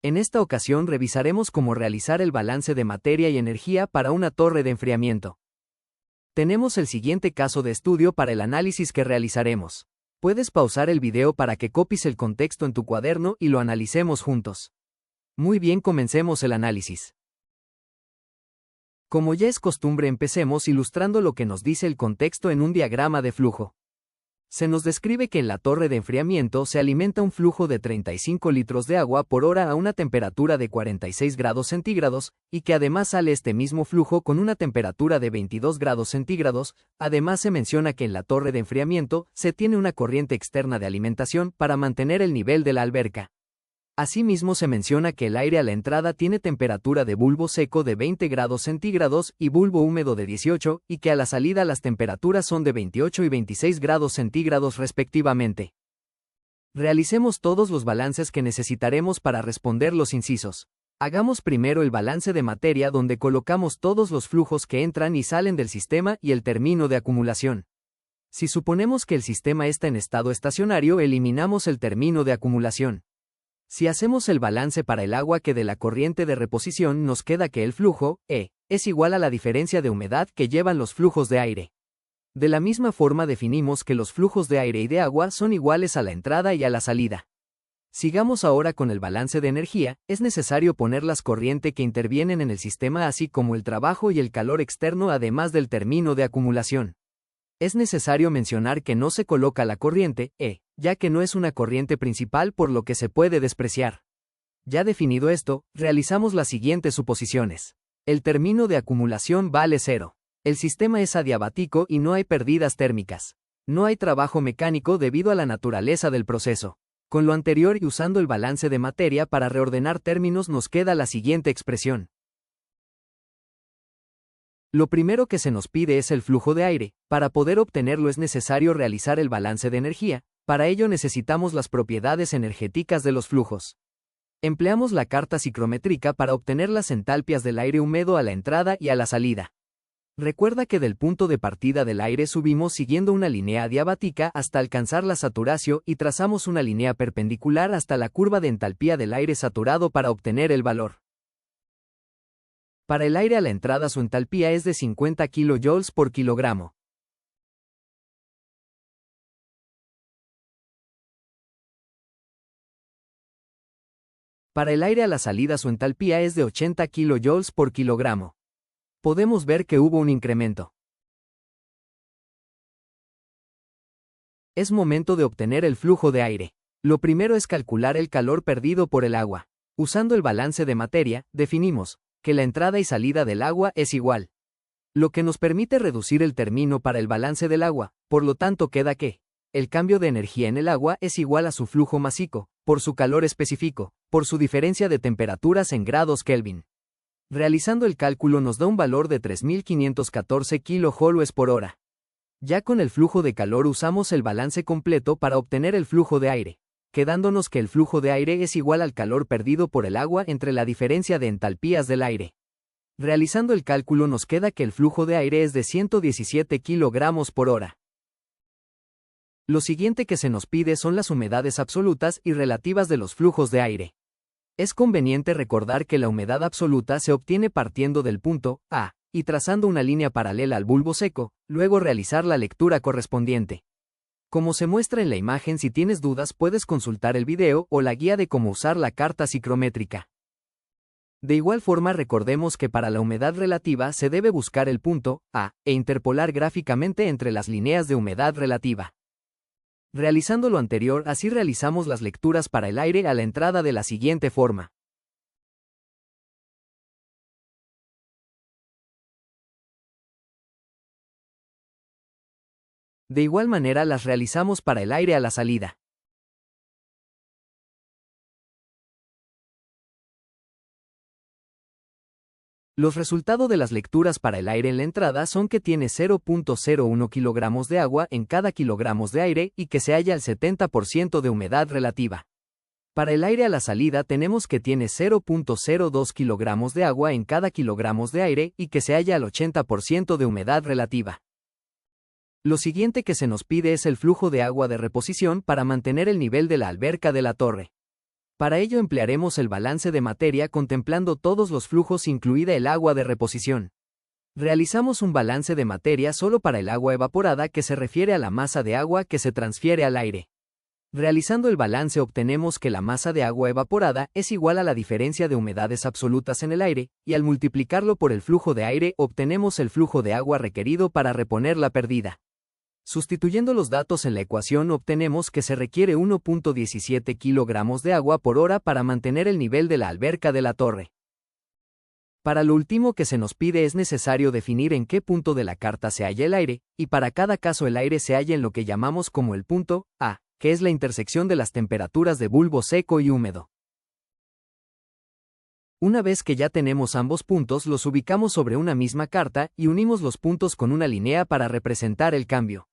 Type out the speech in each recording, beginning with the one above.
En esta ocasión revisaremos cómo realizar el balance de materia y energía para una torre de enfriamiento. Tenemos el siguiente caso de estudio para el análisis que realizaremos. Puedes pausar el video para que copies el contexto en tu cuaderno y lo analicemos juntos. Muy bien, comencemos el análisis. Como ya es costumbre, empecemos ilustrando lo que nos dice el contexto en un diagrama de flujo. Se nos describe que en la torre de enfriamiento se alimenta un flujo de 35 litros de agua por hora a una temperatura de 46 grados centígrados, y que además sale este mismo flujo con una temperatura de 22 grados centígrados. Además se menciona que en la torre de enfriamiento se tiene una corriente externa de alimentación para mantener el nivel de la alberca. Asimismo se menciona que el aire a la entrada tiene temperatura de bulbo seco de 20 grados centígrados y bulbo húmedo de 18, y que a la salida las temperaturas son de 28 y 26 grados centígrados respectivamente. Realicemos todos los balances que necesitaremos para responder los incisos. Hagamos primero el balance de materia, donde colocamos todos los flujos que entran y salen del sistema y el término de acumulación. Si suponemos que el sistema está en estado estacionario, eliminamos el término de acumulación. Si hacemos el balance para el agua que de la corriente de reposición, nos queda que el flujo, E, es igual a la diferencia de humedad que llevan los flujos de aire. De la misma forma definimos que los flujos de aire y de agua son iguales a la entrada y a la salida. Sigamos ahora con el balance de energía. Es necesario poner las corrientes que intervienen en el sistema, así como el trabajo y el calor externo, además del término de acumulación. Es necesario mencionar que no se coloca la corriente, E, ya que no es una corriente principal, por lo que se puede despreciar. Ya definido esto, realizamos las siguientes suposiciones. El término de acumulación vale 0. El sistema es adiabático y no hay pérdidas térmicas. No hay trabajo mecánico debido a la naturaleza del proceso. Con lo anterior y usando el balance de materia para reordenar términos, nos queda la siguiente expresión. Lo primero que se nos pide es el flujo de aire. Para poder obtenerlo es necesario realizar el balance de energía. Para ello necesitamos las propiedades energéticas de los flujos. Empleamos la carta psicométrica para obtener las entalpias del aire húmedo a la entrada y a la salida. Recuerda que del punto de partida del aire subimos siguiendo una línea adiabática hasta alcanzar la saturación y trazamos una línea perpendicular hasta la curva de entalpía del aire saturado para obtener el valor. Para el aire a la entrada su entalpía es de 50 kJ por kilogramo. Para el aire a la salida su entalpía es de 80 kJ por kilogramo. Podemos ver que hubo un incremento. Es momento de obtener el flujo de aire. Lo primero es calcular el calor perdido por el agua. Usando el balance de materia, definimos que la entrada y salida del agua es igual, lo que nos permite reducir el término para el balance del agua. Por lo tanto queda que el cambio de energía en el agua es igual a su flujo másico, por su calor específico, por su diferencia de temperaturas en grados Kelvin. Realizando el cálculo nos da un valor de 3514 kJ por hora. Ya con el flujo de calor usamos el balance completo para obtener el flujo de aire, quedándonos que el flujo de aire es igual al calor perdido por el agua entre la diferencia de entalpías del aire. Realizando el cálculo nos queda que el flujo de aire es de 117 kilogramos por hora. Lo siguiente que se nos pide son las humedades absolutas y relativas de los flujos de aire. Es conveniente recordar que la humedad absoluta se obtiene partiendo del punto A y trazando una línea paralela al bulbo seco, luego realizar la lectura correspondiente. Como se muestra en la imagen, si tienes dudas puedes consultar el video o la guía de cómo usar la carta psicométrica. De igual forma recordemos que para la humedad relativa se debe buscar el punto A e interpolar gráficamente entre las líneas de humedad relativa. Realizando lo anterior, así realizamos las lecturas para el aire a la entrada de la siguiente forma. De igual manera las realizamos para el aire a la salida. Los resultados de las lecturas para el aire en la entrada son que tiene 0.01 kilogramos de agua en cada kilogramos de aire y que se halla al 70% de humedad relativa. Para el aire a la salida tenemos que tiene 0.02 kilogramos de agua en cada kilogramos de aire y que se halla al 80% de humedad relativa. Lo siguiente que se nos pide es el flujo de agua de reposición para mantener el nivel de la alberca de la torre. Para ello emplearemos el balance de materia contemplando todos los flujos incluida el agua de reposición. Realizamos un balance de materia solo para el agua evaporada que se refiere a la masa de agua que se transfiere al aire. Realizando el balance obtenemos que la masa de agua evaporada es igual a la diferencia de humedades absolutas en el aire, y al multiplicarlo por el flujo de aire obtenemos el flujo de agua requerido para reponer la perdida. Sustituyendo los datos en la ecuación obtenemos que se requiere 1.17 kilogramos de agua por hora para mantener el nivel de la alberca de la torre. Para lo último que se nos pide es necesario definir en qué punto de la carta se halla el aire, y para cada caso el aire se halla en lo que llamamos como el punto A, que es la intersección de las temperaturas de bulbo seco y húmedo. Una vez que ya tenemos ambos puntos los ubicamos sobre una misma carta y unimos los puntos con una línea para representar el cambio.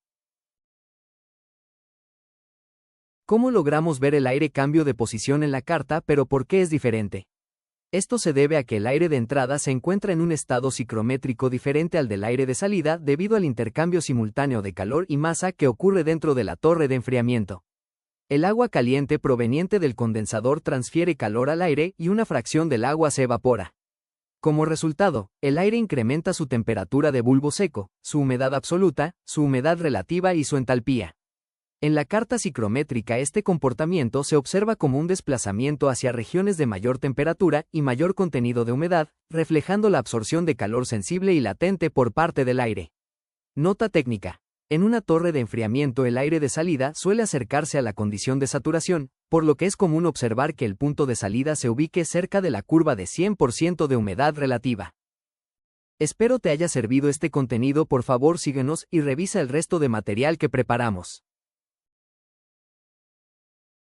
¿Cómo logramos ver el aire cambio de posición en la carta, pero por qué es diferente? Esto se debe a que el aire de entrada se encuentra en un estado psicrométrico diferente al del aire de salida debido al intercambio simultáneo de calor y masa que ocurre dentro de la torre de enfriamiento. El agua caliente proveniente del condensador transfiere calor al aire y una fracción del agua se evapora. Como resultado, el aire incrementa su temperatura de bulbo seco, su humedad absoluta, su humedad relativa y su entalpía. En la carta psicrométrica este comportamiento se observa como un desplazamiento hacia regiones de mayor temperatura y mayor contenido de humedad, reflejando la absorción de calor sensible y latente por parte del aire. Nota técnica. En una torre de enfriamiento el aire de salida suele acercarse a la condición de saturación, por lo que es común observar que el punto de salida se ubique cerca de la curva de 100% de humedad relativa. Espero te haya servido este contenido. Por favor síguenos y revisa el resto de material que preparamos.